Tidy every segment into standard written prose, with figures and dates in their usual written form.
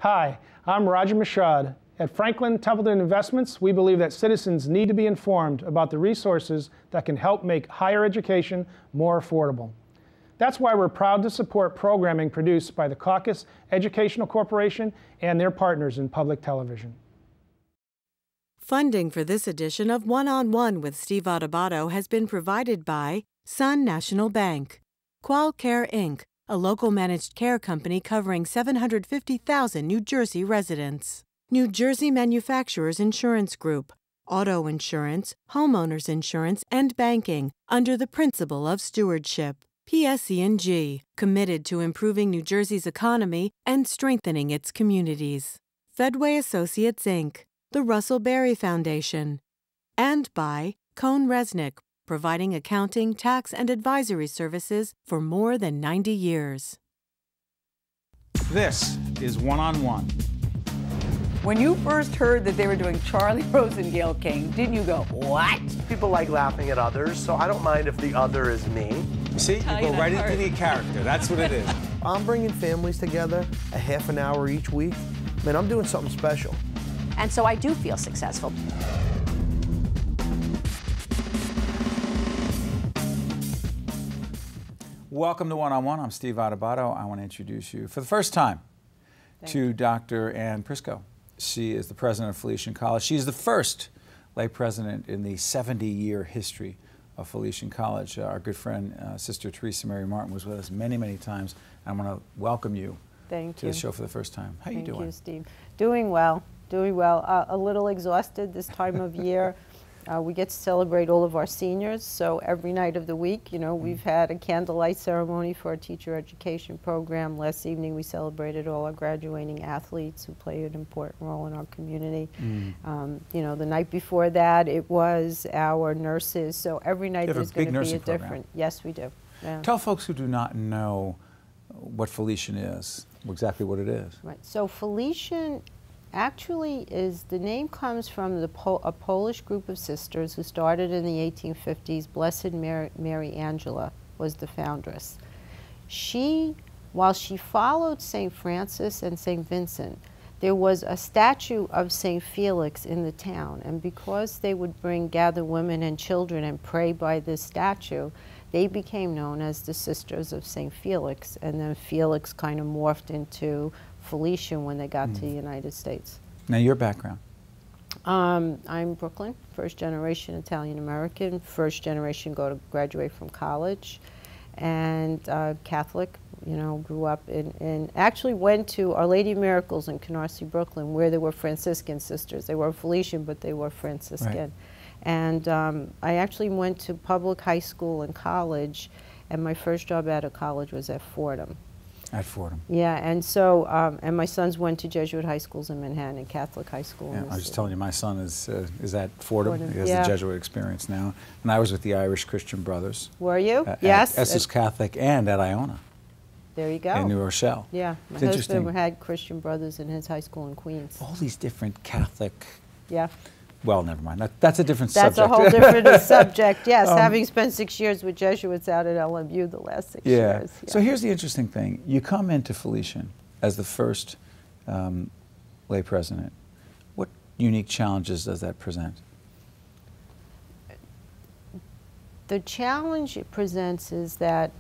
Hi, I'm Roger Mashad. At Franklin Templeton Investments, we believe that citizens need to be informed about the resources that can help make higher education more affordable. That's why we're proud to support programming produced by the Caucus Educational Corporation and their partners in public television. Funding for this edition of One-on-One with Steve Adubato has been provided by Sun National Bank, QualCare Inc., a local managed care company covering 750,000 New Jersey residents. New Jersey Manufacturers Insurance Group, auto insurance, homeowners insurance, and banking under the principle of stewardship. PSE&G, committed to improving New Jersey's economy and strengthening its communities. Fedway Associates, Inc., the Russell Berry Foundation, and by Cohn Resnick, providing accounting, tax, and advisory services for more than 90 years. This is One-on-One. When you first heard that they were doing Charlie Rose and Gayle King, didn't you go, what? People like laughing at others, so I don't mind if the other is me. See, you go right into the character. That's what it is. I'm bringing families together a half an hour each week. Man, I'm doing something special. And so I do feel successful. Welcome to One-on-One. I'm Steve Adubato. I want to introduce you for the first time to Dr. Ann Prisco. She is the president of Felician College. She's the first lay president in the 70-year history of Felician College. Our good friend, Sister Teresa Mary Martin, was with us many, many times. I want to welcome you to the show for the first time. How are you doing? Thank you, Steve. Doing well, doing well. A little exhausted this time of year. We get to celebrate all of our seniors, so every night of the week, you know, we've had a candlelight ceremony for our teacher education program. Last evening we celebrated all our graduating athletes who play an important role in our community. You know, the night before that it was our nurses, so every night there's going to be a different. Yes, we do. Yeah. Tell folks who do not know what Felician is, exactly what it is. Right, so Felician actually is, the name comes from a Polish group of sisters who started in the 1850s. Blessed Mary Angela was the foundress. She, while she followed St. Francis and St. Vincent, there was a statue of St. Felix in the town, and because they would gather women and children and pray by this statue, they became known as the Sisters of St. Felix, and then Felix kind of morphed into Felician when they got to the United States. Now, your background? I'm Brooklyn, first generation Italian American, first generation graduate from college, and Catholic. You know, grew up actually went to Our Lady of Miracles in Canarsie, Brooklyn, where there were Franciscan sisters. They were Felician, but they were Franciscan. Right. And I actually went to public high school and college, and my first job out of college was at Fordham. At Fordham. Yeah, and so, and my sons went to Jesuit high schools in Manhattan and Catholic high school. Yeah, I was just telling you, my son is at Fordham. He has the Jesuit experience now. And I was with the Irish Christian Brothers. Were you? Yes. At Essex Catholic and at Iona. There you go. In New Rochelle. Yeah, my husband had Christian Brothers in his high school in Queens. All these different Catholic. Yeah. Well, never mind. That's a different subject. That's a whole different subject, yes. Having spent 6 years with Jesuits out at LMU the last 6 years. Yeah. So here's the interesting thing. You come into Felician as the first lay president. What unique challenges does that present? The challenge it presents is that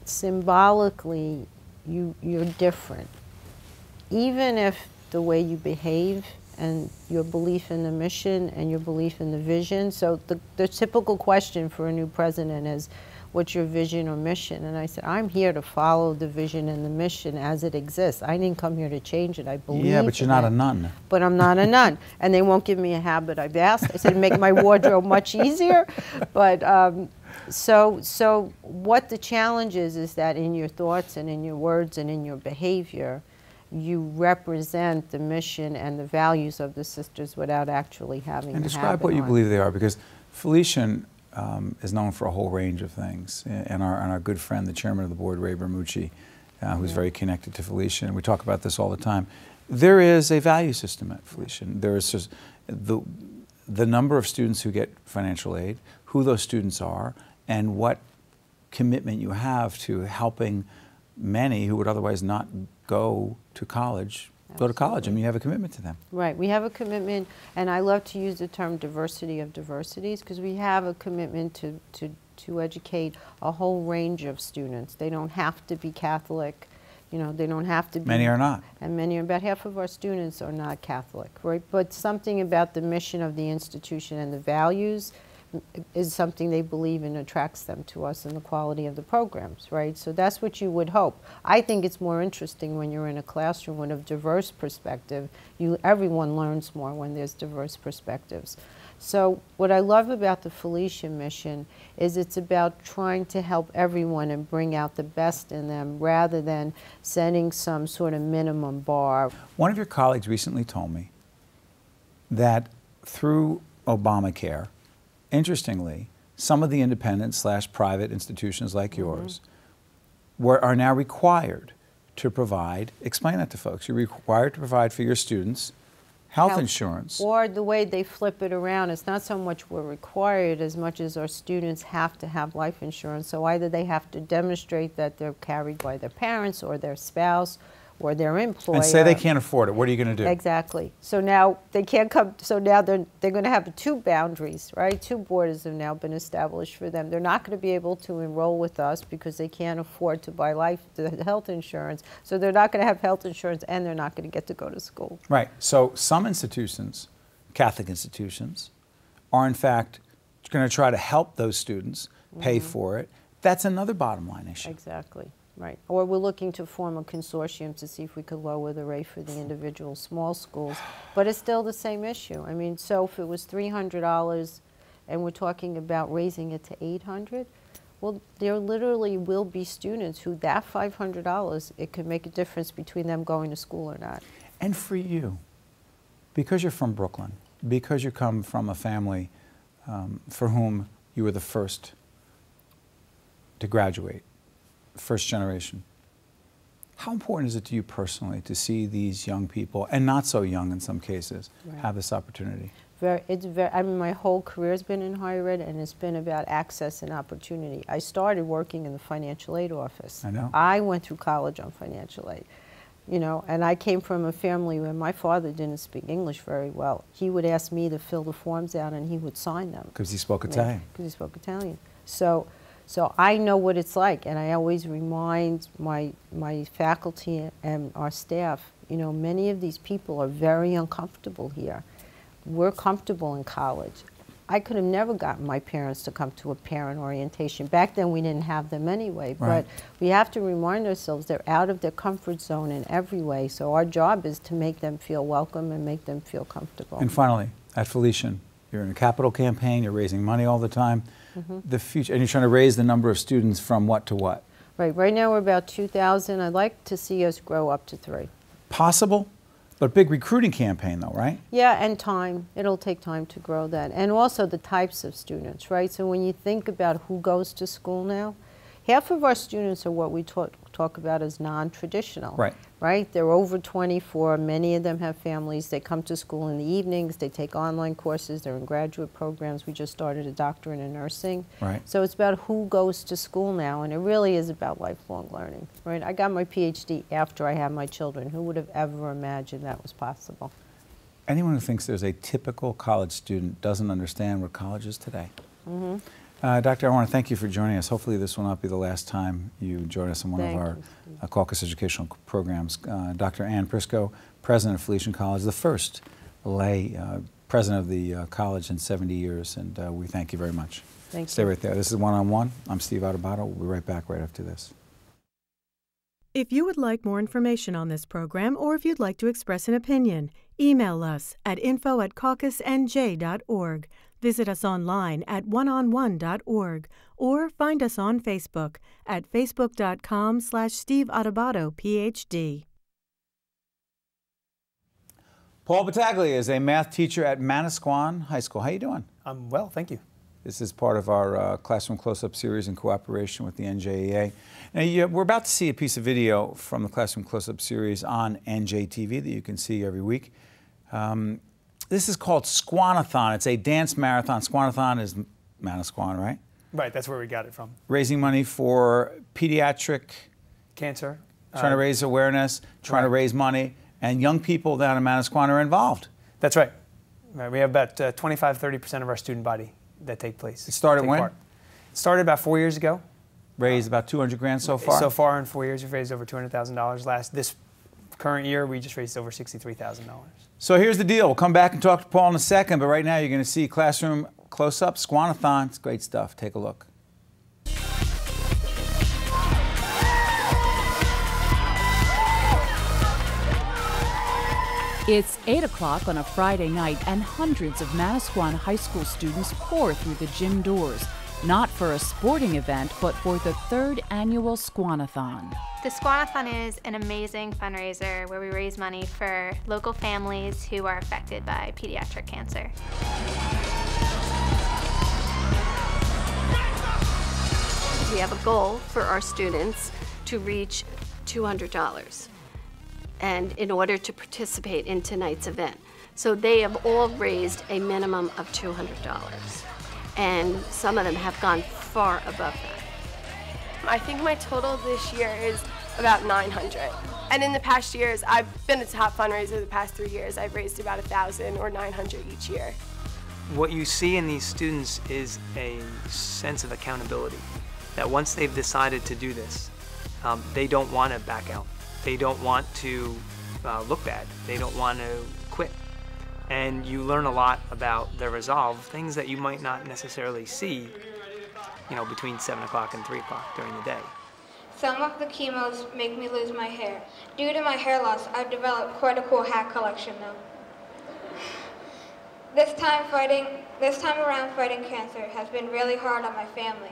symbolically you're different. Even if the way you behave and your belief in the mission and your belief in the vision. So the typical question for a new president is, what's your vision or mission? And I said, I'm here to follow the vision and the mission as it exists. I didn't come here to change it. I believe Yeah, but you're not a nun. But I'm not a nun. And they won't give me a habit I've asked. I said, make my wardrobe much easier. But so what the challenge is that in your thoughts and in your words and in your behavior, you represent the mission and the values of the sisters without actually having And describe what you believe they are, because Felician is known for a whole range of things. And our good friend, the chairman of the board, Ray Bermucci, who's very connected to Felician, and we talk about this all the time. There is a value system at Felician. There is just the number of students who get financial aid, who those students are, and what commitment you have to helping many who would otherwise not go to college go to college. I mean, you have a commitment to them. Right. We have a commitment, and I love to use the term diversity of diversities, because we have a commitment to educate a whole range of students. They don't have to be Catholic. You know, they don't have to be. Many are not. And many, about half of our students are not Catholic, right? But something about the mission of the institution and the values is something they believe in, attracts them to us, and the quality of the programs, right? So that's what you would hope. I think it's more interesting when you're in a classroom with a diverse perspective. Everyone learns more when there's diverse perspectives. So what I love about the Felician mission is it's about trying to help everyone and bring out the best in them rather than setting some sort of minimum bar. One of your colleagues recently told me that through Obamacare, interestingly, some of the independent/private institutions like yours are now required to provide, explain that to folks, you're required to provide for your students health insurance. Or the way they flip it around, it's not so much we're required as much as our students have to have life insurance. So either they have to demonstrate that they're carried by their parents or their spouse or their employer. And say they can't afford it. What are you going to do? Exactly. So now they can't come, so now they're going to have two boundaries, right? Two borders have now been established for them. They're not going to be able to enroll with us because they can't afford to buy the health insurance. So they're not going to have health insurance, and they're not going to get to go to school. Right. So some institutions, Catholic institutions, are in fact going to try to help those students pay for it. That's another bottom line issue. Exactly. Right. Or we're looking to form a consortium to see if we could lower the rate for the individual small schools. But it's still the same issue. I mean, so if it was $300 and we're talking about raising it to $800, well, there literally will be students who that $500, it could make a difference between them going to school or not. And for you, because you're from Brooklyn, because you come from a family for whom you were the first to graduate, first generation, how important is it to you personally to see these young people, and not so young in some cases, have this opportunity? I mean, my whole career has been in higher ed, and it's been about access and opportunity. I started working in the financial aid office. I know. I went through college on financial aid, you know, and I came from a family where my father didn't speak English very well. He would ask me to fill the forms out, and he would sign them. Because he spoke Italian. Because he spoke Italian. So I know what it's like, and I always remind my faculty and our staff, you know, many of these people are very uncomfortable here. We're comfortable in college. I could have never gotten my parents to come to a parent orientation. Back then we didn't have them anyway, but we have to remind ourselves they're out of their comfort zone in every way. So our job is to make them feel welcome and make them feel comfortable. And finally, at Felician, you're in a capital campaign, you're raising money all the time. The future, and you're trying to raise the number of students from what to what? Right now we're about 2,000. I'd like to see us grow up to 3. Possible, but big recruiting campaign though, right? Yeah, and time. It'll take time to grow that. And also the types of students, right? So when you think about who goes to school now, half of our students are what we talk about as non-traditional. Right? They're over 24. Many of them have families. They come to school in the evenings. They take online courses. They're in graduate programs. We just started a doctorate in nursing. So it's about who goes to school now, and it really is about lifelong learning. Right? I got my Ph.D. after I had my children. Who would have ever imagined that was possible? Anyone who thinks there's a typical college student doesn't understand what college is today. Doctor, I want to thank you for joining us. Hopefully this will not be the last time you join us in one of our caucus educational programs. Dr. Ann Prisco, president of Felician College, the first lay president of the college in 70 years, and we thank you very much. Stay right there. This is One on One. I'm Steve Adubato. We'll be right back right after this. If you would like more information on this program, or if you'd like to express an opinion, email us at info@caucusnj.org. Visit us online at oneonone.org, or find us on Facebook at facebook.com/Steve Adubato, Ph.D. Paul Battaglia is a math teacher at Manasquan High School. How you doing? I'm well, thank you. This is part of our Classroom Close-Up series in cooperation with the NJEA. Now, we're about to see a piece of video from the Classroom Close-Up series on NJTV that you can see every week. This is called Squan-a-Thon. It's a dance marathon. Squan-a-Thon is Manasquan, right? Right, that's where we got it from. Raising money for pediatric cancer. Trying to raise awareness, trying to raise money, And young people down in Manasquan are involved. That's right. We have about 25–30% of our student body that take place. It started when? It started about 4 years ago. Raised about 200 grand so far? So far in 4 years, we've raised over $200,000. This current year, we just raised over $63,000. So here's the deal. We'll come back and talk to Paul in a second, but right now you're going to see classroom close-up, Squan-a-Thon. It's great stuff. Take a look. It's 8 o'clock on a Friday night, and hundreds of Manasquan High School students pour through the gym doors, not for a sporting event, but for the 3rd annual Squan-a-Thon. The Squan-a-Thon is an amazing fundraiser where we raise money for local families who are affected by pediatric cancer. We have a goal for our students to reach $200. And in order to participate in tonight's event. So they have all raised a minimum of $200. And some of them have gone far above that. I think my total this year is about 900. And in the past years, I've been a top fundraiser the past 3 years. I've raised about 1,000 or 900 each year. What you see in these students is a sense of accountability, that once they've decided to do this, they don't want to back out. They don't want to look bad. They don't want to quit. And you learn a lot about their resolve, things that you might not necessarily see, you know, between 7 o'clock and 3 o'clock during the day. Some of the chemos make me lose my hair. Due to my hair loss, I've developed quite a cool hat collection though. This time around fighting cancer has been really hard on my family.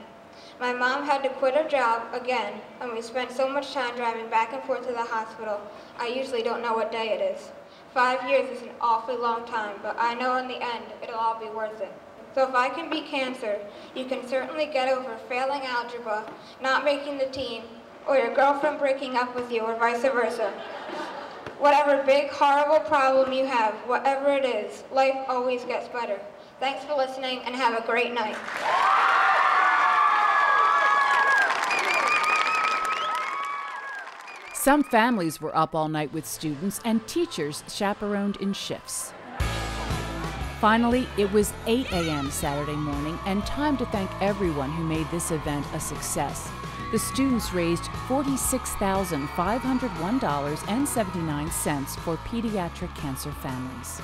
My mom had to quit her job again, and we spent so much time driving back and forth to the hospital, I usually don't know what day it is. 5 years is an awfully long time, but I know in the end, it'll all be worth it. So if I can beat cancer, you can certainly get over failing algebra, not making the team, or your girlfriend breaking up with you, or vice versa. Whatever big, horrible problem you have, whatever it is, life always gets better. Thanks for listening, and have a great night. Some families were up all night with students, and teachers chaperoned in shifts. Finally, it was 8 a.m. Saturday morning, and time to thank everyone who made this event a success. The students raised $46,501.79 for pediatric cancer families.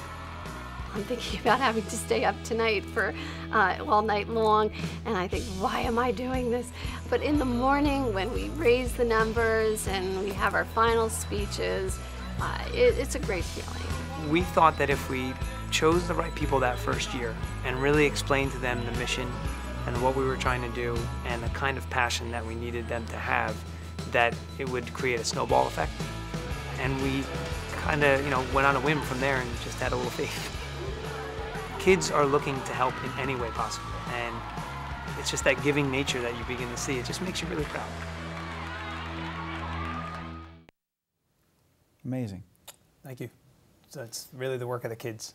I'm thinking about having to stay up tonight for all night long, and I think, why am I doing this? But in the morning, when we raise the numbers and we have our final speeches, it's a great feeling. We thought that if we chose the right people that first year and really explained to them the mission and what we were trying to do and the kind of passion that we needed them to have, that it would create a snowball effect. And we kind of, went on a whim from there and just had a little faith. Kids are looking to help in any way possible, and it's just that giving nature that you begin to see. It just makes you really proud. Amazing. Thank you. So it's really the work of the kids.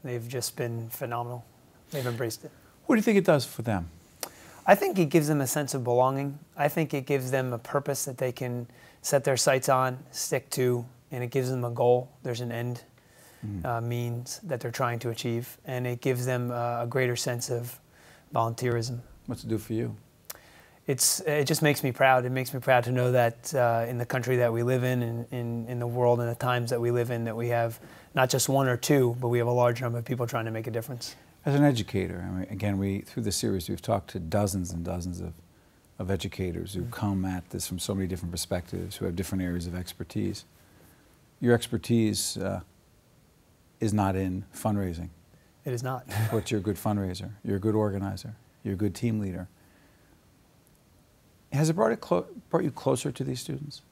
They've just been phenomenal. They've embraced it. What do you think it does for them? I think it gives them a sense of belonging. I think it gives them a purpose that they can set their sights on, stick to, and it gives them a goal. There's an end means that they're trying to achieve, and it gives them a greater sense of volunteerism. What's it do for you? It just makes me proud. It makes me proud to know that in the country that we live in the world and the times that we live in, that we have not just one or two, but we have a large number of people trying to make a difference. As an educator, I mean, again, through this series, we've talked to dozens and dozens of educators who come at this from so many different perspectives, who have different areas of expertise. Your expertise is not in fundraising. It is not. But you're a good fundraiser. You're a good organizer. You're a good team leader. Has it brought you closer to these students?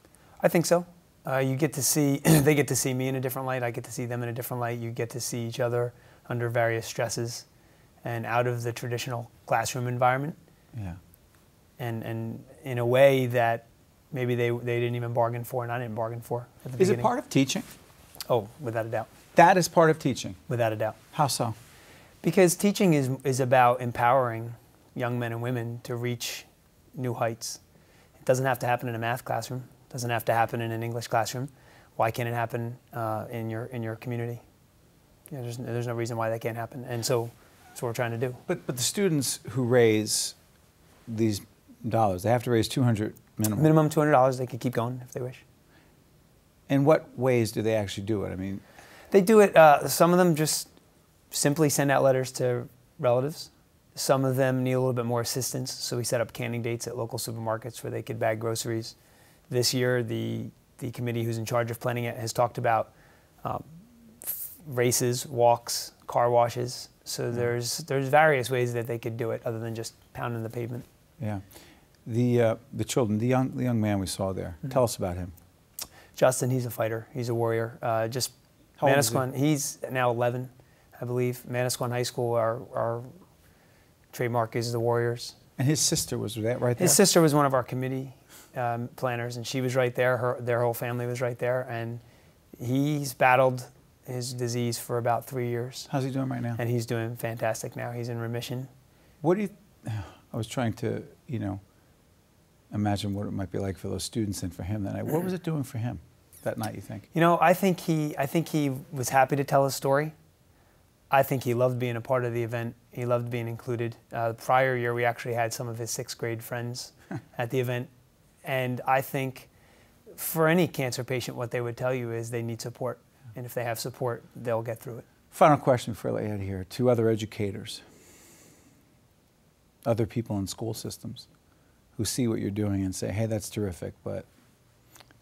I think so. You get to see, they get to see me in a different light. I get to see them in a different light. You get to see each other under various stresses and out of the traditional classroom environment. Yeah. And in a way that maybe they didn't even bargain for, and I didn't bargain for at the beginning. Is it part of teaching? Oh, without a doubt. That is part of teaching? Without a doubt. How so? Because teaching is about empowering young men and women to reach new heights. It doesn't have to happen in a math classroom. It doesn't have to happen in an English classroom. why can't it happen in your community? You know, there's no reason why that can't happen, and so that's what we're trying to do. But the students who raise these dollars, they have to raise $200 minimum. Minimum $200. They could keep going if they wish. In what ways do they actually do it? I mean, they do it. Some of them just simply send out letters to relatives. Some of them need a little bit more assistance, so we set up canning dates at local supermarkets where they could bag groceries. This year, the committee who's in charge of planning it has talked about races, walks, car washes. So there's various ways that they could do it other than just pounding the pavement. Yeah. The children, the young man we saw there, tell us about him. Justin, he's a fighter. He's a warrior. Just How old is he? Manasquan, he's now 11, I believe. Manasquan High School, our trademark is the Warriors. And his sister was right there? His sister was one of our committee planners, and she was right there. Their whole family was right there, and he's battled his disease for about 3 years. How's he doing right now? And he's doing fantastic now. He's in remission. What do you? I was trying to, you know, imagine what it might be like for those students and for him that night. What was it doing for him that night, you think? You know, I think he was happy to tell his story. I think he loved being a part of the event. He loved being included. The prior year, we actually had some of his 6th grade friends at the event. And I think for any cancer patient, what they would tell you is they need support. And if they have support, they'll get through it. Final question before I let you out of here. To other educators, other people in school systems who see what you're doing and say, hey, that's terrific, but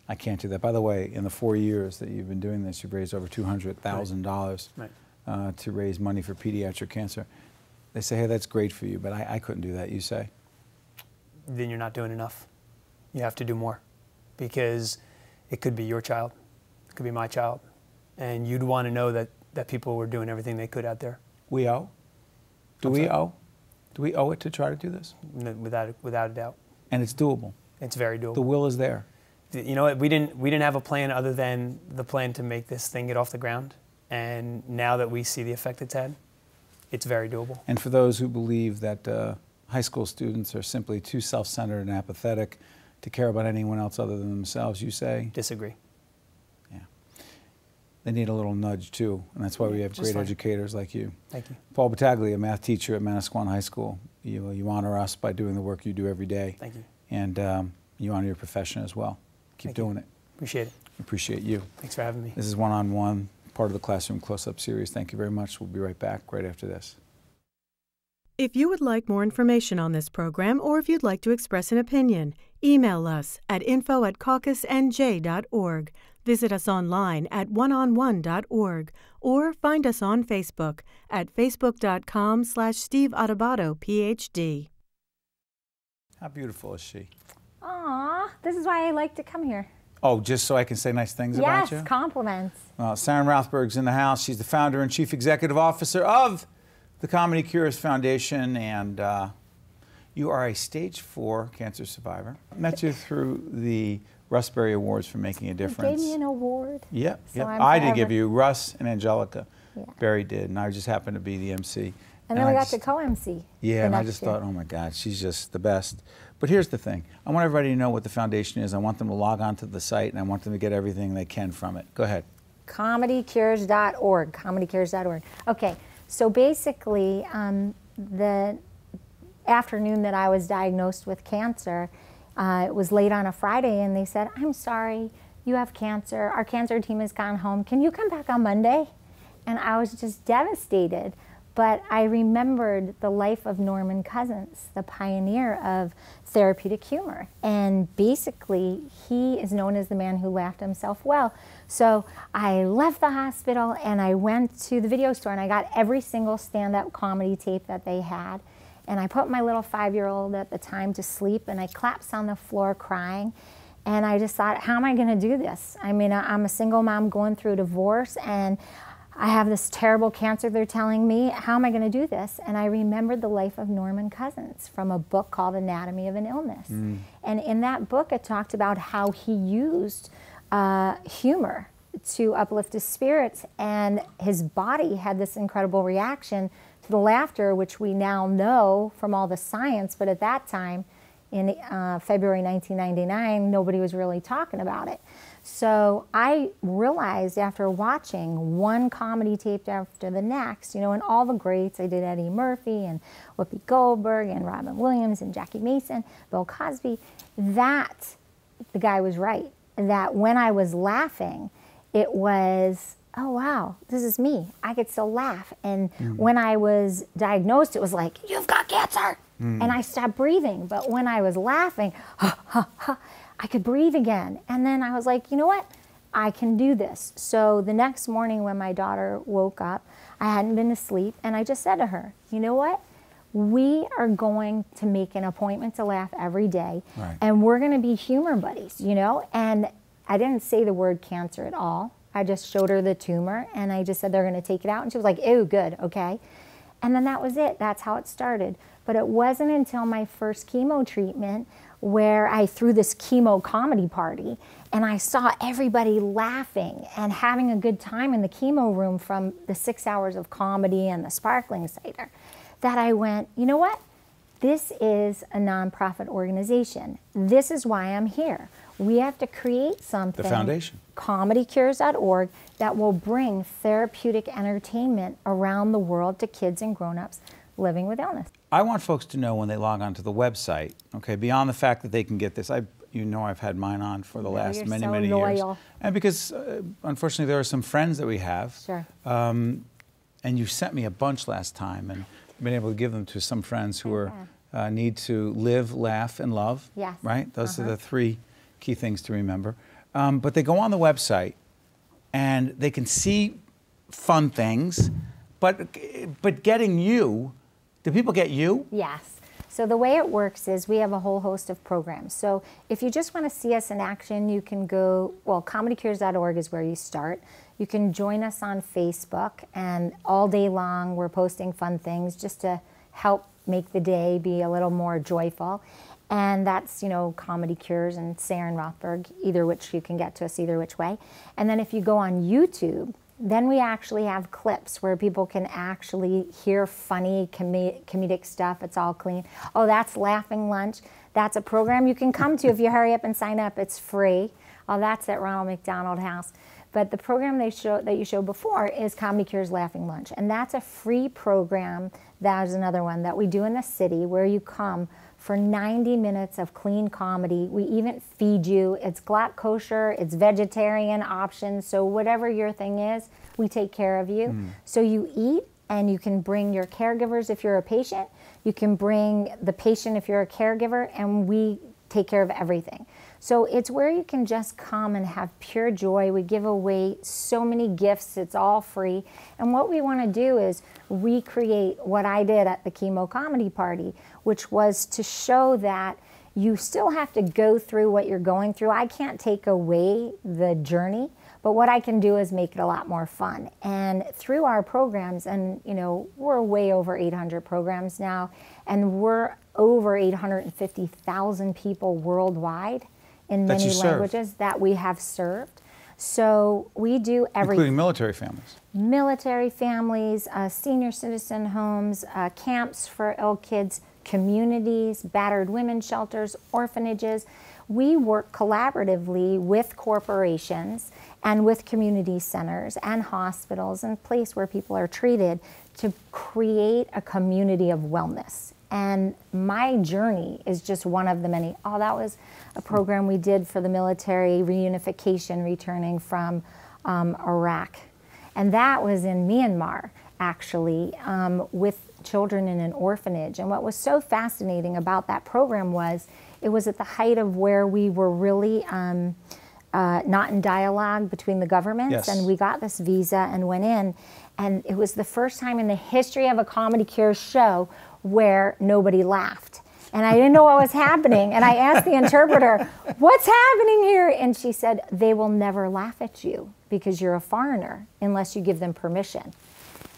I can't do that. By the way, in the 4 years that you've been doing this, you've raised over $200,000 to raise money for pediatric cancer. They say, hey, that's great for you, but I couldn't do that, you say? Then you're not doing enough. You have to do more, because it could be your child, it could be my child, and you'd want to know that people were doing everything they could out there. We owe? Do we owe? Do we owe it to try to do this? Without a doubt. And it's doable? It's very doable. The will is there? You know what, we didn't have a plan other than the plan to make this thing get off the ground, and now that we see the effect it's had, it's very doable. And for those who believe that high school students are simply too self-centered and apathetic to care about anyone else other than themselves, you say? Disagree. Yeah. They need a little nudge too, and that's why we have great educators like you. Thank you. Paul Battaglia, a math teacher at Manasquan High School. You honor us by doing the work you do every day. Thank you. And you honor your profession as well. Keep doing it. Appreciate it. Appreciate you. Thanks for having me. This is One-on-One, part of the Classroom Close-Up series. Thank you very much. We'll be right back right after this. If you would like more information on this program, or if you'd like to express an opinion, email us at info@caucusnj.org. Visit us online at oneonone.org, or find us on Facebook at facebook.com/Steve Adubato, Ph.D. How beautiful is she? Aw, this is why I like to come here. Oh, just so I can say nice things about you? Yes, compliments. Saranne Rothberg's in the house. She's the founder and chief executive officer of the ComedyCures Foundation, and you are a stage 4 cancer survivor. I met you through the Russ Berry Awards for making a difference. You gave me an award. Yep, So yep. I'm I didn't forever. give you. Russ and Angelica Yeah. Berry did, and I just happened to be the MC. And then we got to co-MC. Yeah, and I just thought, oh my God, she's just the best. But here's the thing. I want everybody to know what the foundation is. I want them to log on to the site, and I want them to get everything they can from it. Go ahead. ComedyCures.org, ComedyCures.org. Okay, so basically, the afternoon that I was diagnosed with cancer, it was late on a Friday, and they said, I'm sorry, you have cancer. Our cancer team has gone home. Can you come back on Monday? And I was just devastated. But I remembered the life of Norman Cousins, the pioneer of therapeutic humor. And basically, he is known as the man who laughed himself well. So I left the hospital and I went to the video store and I got every single stand-up comedy tape that they had. And I put my little 5-year-old at the time to sleep, and I collapsed on the floor crying. And I just thought, how am I gonna do this? I mean, I'm a single mom going through a divorce, and I have this terrible cancer, they're telling me. How am I going to do this? And I remembered the life of Norman Cousins from a book called Anatomy of an Illness. And in that book, it talked about how he used humor to uplift his spirits, and his body had this incredible reaction to the laughter, which we now know from all the science, but at that time, in February 1999, nobody was really talking about it. So I realized after watching one comedy tape after the next, you know, and all the greats, I did Eddie Murphy and Whoopi Goldberg and Robin Williams and Jackie Mason, Bill Cosby, that the guy was right. That when I was laughing, it was, oh wow, this is me. I could still laugh. And when I was diagnosed, it was like, you've got cancer. And I stopped breathing. But when I was laughing, ha, ha, ha, I could breathe again. And then I was like, you know what? I can do this. So the next morning when my daughter woke up, I hadn't been asleep, and I just said to her, you know what? We are going to make an appointment to laugh every day, and we're going to be humor buddies, you know? And I didn't say the word cancer at all. I just showed her the tumor, and I just said they're going to take it out, and she was like, ew, good, okay. And then that was it. That's how it started. But it wasn't until my first chemo treatment where I threw this chemo comedy party, and I saw everybody laughing and having a good time in the chemo room from the 6 hours of comedy and the sparkling cider, that I went, you know what? This is a nonprofit organization. This is why I'm here. We have to create something, the foundation, ComedyCures.org, that will bring therapeutic entertainment around the world to kids and grown-ups living with illness. I want folks to know when they log on to the website, okay, beyond the fact that they can get this, you know I've had mine on for the last many years. And because, unfortunately, there are some friends that we have. Sure. And you sent me a bunch last time, and I've been able to give them to some friends who are, need to live, laugh, and love. Yes. Right? Those are the three key things to remember. But they go on the website, and they can see fun things, but getting you, do people get you? Yes. So the way it works is we have a whole host of programs. So if you just want to see us in action, you can go, well, ComedyCures.org is where you start. You can join us on Facebook, and all day long we're posting fun things just to help make the day be a little more joyful. And that's, you know, Comedy Cures and Saranne Rothberg, either which you can get to us either which way. And then if you go on YouTube, then we actually have clips where people can actually hear funny comedic stuff. It's all clean. Oh, that's Laughing Lunch. That's a program you can come to if you hurry up and sign up. It's free. Oh, that's at Ronald McDonald House. But the program that you showed before is Comedy Cures Laughing Lunch. And that's a free program. That is another one that we do in the city where you come for 90 minutes of clean comedy. We even feed you. It's glatt kosher, it's vegetarian options, so whatever your thing is, we take care of you. So you eat, and you can bring your caregivers if you're a patient, you can bring the patient if you're a caregiver, and we take care of everything. So it's where you can just come and have pure joy. We give away so many gifts, it's all free. And what we want to do is recreate what I did at the chemo comedy party, which was to show that you still have to go through what you're going through. I can't take away the journey, but what I can do is make it a lot more fun. And through our programs, and you know, we're way over 800 programs now, and we're over 850,000 people worldwide in many languages that we have served. So we do everything. Including military families. Military families, senior citizen homes, camps for ill kids, communities, battered women's shelters, orphanages. We work collaboratively with corporations and with community centers and hospitals and places where people are treated to create a community of wellness. And my journey is just one of the many. Oh, that was a program we did for the military reunification returning from Iraq. And that was in Myanmar, actually, with children in an orphanage. And what was so fascinating about that program was it was at the height of where we were really not in dialogue between the governments. And we got this visa and went in. And it was the first time in the history of a Comedy Cures show where nobody laughed. And I didn't know what was happening. And I asked the interpreter, what's happening here? And she said, they will never laugh at you because you're a foreigner unless you give them permission.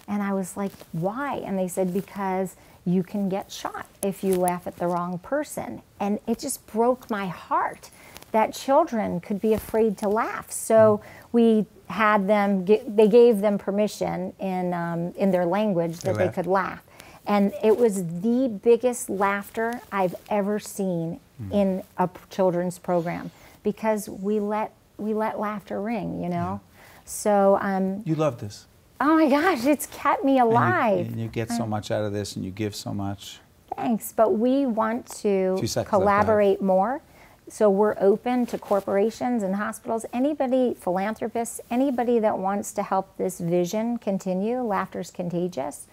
And I was like, why? And they said, because you can get shot if you laugh at the wrong person. And it just broke my heart that children could be afraid to laugh. So we had them, they gave them permission in their language that they could laugh. And it was the biggest laughter I've ever seen in a children's program, because we let laughter ring, you know? So you love this. Oh my gosh, it's kept me alive. And you get so much out of this, and you give so much. Thanks, but we want to collaborate more. So we're open to corporations and hospitals, anybody, philanthropists, anybody that wants to help this vision continue. Laughter's contagious.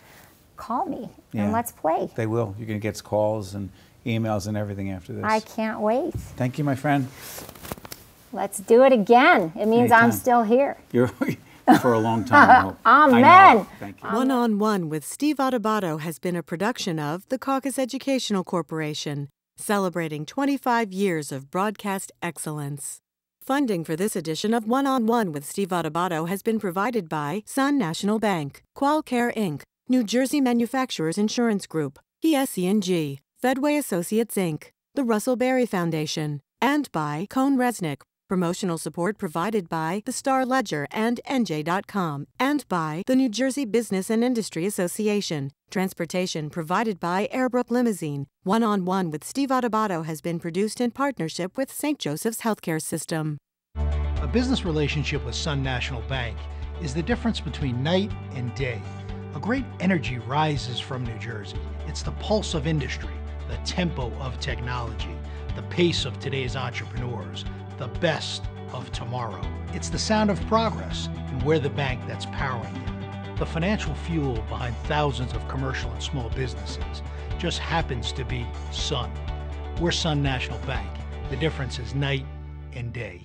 Call me and let's play. They will. You're going to get calls and emails and everything after this. I can't wait. Thank you, my friend. Let's do it again. It means Anytime. I'm still here. You're for a long time, I hope. Amen. Thank you. One-on-One with Steve Adubato has been a production of the Caucus Educational Corporation, celebrating 25 years of broadcast excellence. Funding for this edition of One-on-One with Steve Adubato has been provided by Sun National Bank, Qualcare Inc., New Jersey Manufacturers Insurance Group, PSE&G, Fedway Associates Inc., the Russell Berry Foundation, and by Cone Resnick. Promotional support provided by the Star Ledger and NJ.com, and by the New Jersey Business and Industry Association. Transportation provided by Airbrook Limousine. One-on-One with Steve Adubato has been produced in partnership with St. Joseph's Healthcare System. A business relationship with Sun National Bank is the difference between night and day. A great energy rises from New Jersey. It's the pulse of industry, the tempo of technology, the pace of today's entrepreneurs, the best of tomorrow. It's the sound of progress, and we're the bank that's powering it. The financial fuel behind thousands of commercial and small businesses just happens to be Sun. We're Sun National Bank. The difference is night and day.